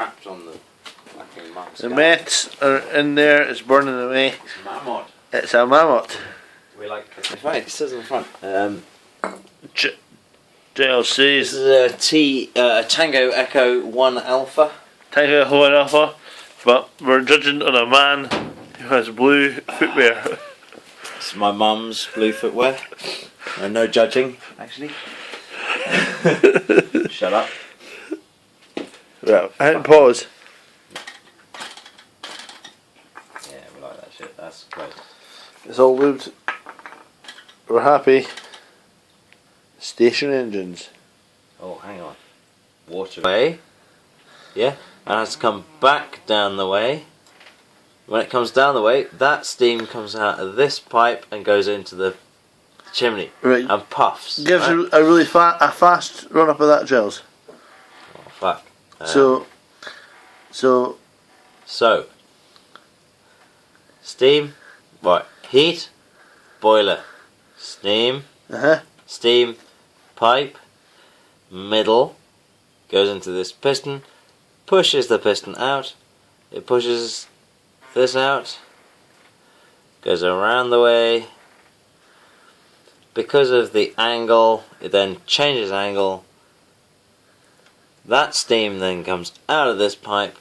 trapped on the fucking mum's The meths are in there, it's burning away. It's mammoth. It's a mammoth. We like it. In fact, it says on the front. Giles says This is a Tango Echo 1 Alpha. Tango Echo Alpha, but we're judging on a man who has blue footwear. It's my mum's blue footwear. No judging, actually. Shut up. Right, hit pause. Yeah, we like that shit. That's great. It's all lubed. We're happy. Station engines. Oh, hang on. Water way. Yeah, and it has to come back down the way. When it comes down the way, that steam comes out of this pipe and goes into the chimney. Right. And puffs. Gives right? a really fast run up of that, Giles. Oh, fuck. So, steam, right, heat, boiler, steam, steam, pipe, middle, goes into this piston, pushes the piston out, it pushes this out, goes around the way, because of the angle, it then changes angle. That steam then comes out of this pipe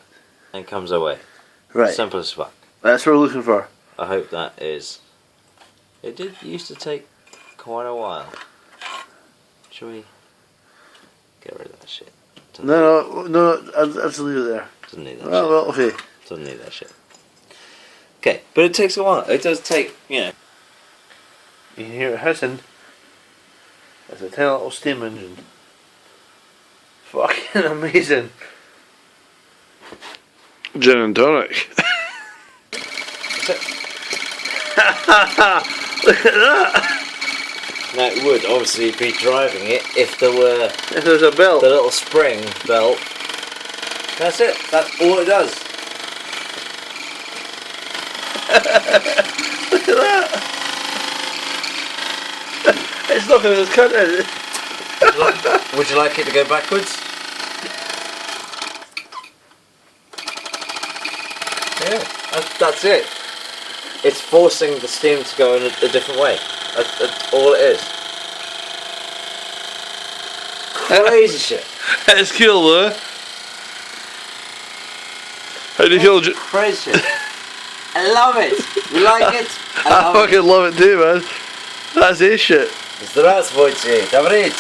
and comes away. right. Simple as fuck. That's what we're looking for. I hope that is. It did used to take quite a while. Shall we get rid of that shit? No, I'll just leave it there. Doesn't need that shit. Well, okay. Doesn't need that shit. Okay, but it takes a while. It does take, you know. You can hear it hissing. It's a tiny little steam engine. Fucking amazing. Gin and tonic. That's it. Look at that. Now it would obviously be driving it if there were If there's a belt. the little spring belt. That's it. That's all it does. Look at that. It's not going to cut it. Would you like it to go backwards? Yeah, that's it. It's forcing the steam to go in a different way. That's all it is. Crazy shit. It's cool though. How do you feel? Crazy shit. I love it. You like it? I fucking love it too, man. That's his shit. Здравствуйте, товарищ.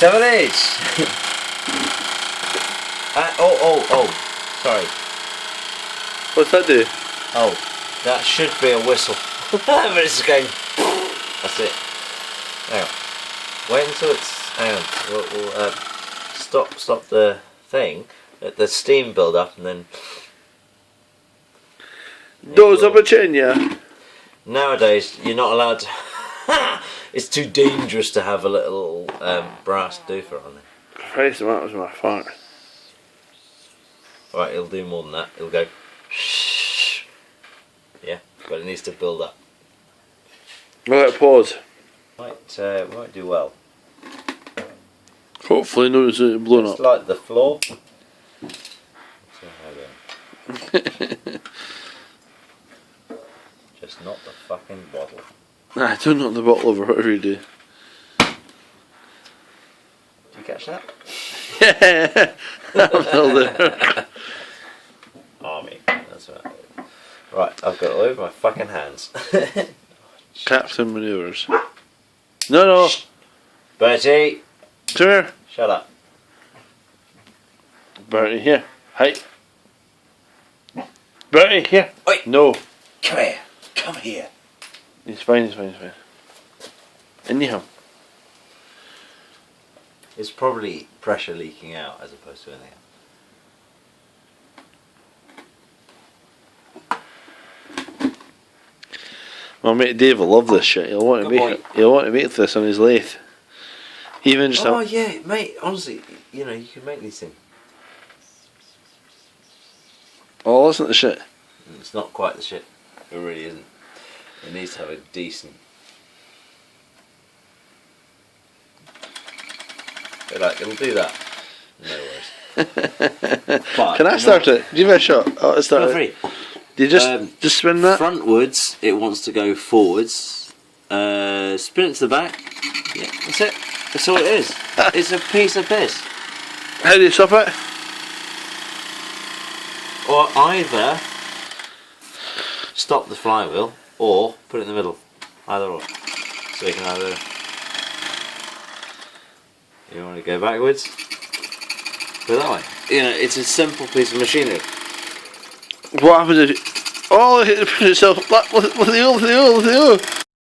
Oh, sorry. What's that do? Oh, that should be a whistle. But it's going. That's it. Hang on. Wait until it's. Hang on. We'll stop the thing. Let the steam build up and then. Doors up a chin, yeah. Nowadays, you're not allowed to. It's too dangerous to have a little brass doofer on it. Christ, that was my fart. Right, it'll do more than that. It'll go. Yeah, but it needs to build up. We'll let it pause. Might do well. Hopefully, notice it blown Just up. like the floor. Just not the fucking bottle. Nah, don't knock the bottle over, whatever you do. Did you catch that? Yeah! I'm still there. Army. That's right. Right, I've got it all over my fucking hands. Captain Maneuvers. No. Shh. Bertie! Come here. Shut up. Bertie, here. Hi. Bertie, here. Oi. No. Come here. Come here. He's fine. Anyhow. It's probably pressure leaking out as opposed to anything else. My mate Dave will love this shit. He'll want to make this on his lathe. Even just Yeah, mate, honestly, you know, you can make these things. Oh, listen to the shit. It's not quite the shit. It really isn't. It needs to have a decent. But like, it'll do that. No worries. But Can I start it? Give it a shot. Oh, it's started. Feel free. Do you just spin that? Frontwards, it wants to go forwards. Spin it to the back. Yeah, that's it. That's all it is. It's a piece of piss. How do you stop it? Or either stop the flywheel or put it in the middle. Either or. So you can either. You want to go backwards? Go that way. You know, it's a simple piece of machinery. What happens if? Oh, it pushes itself. Look at the oil!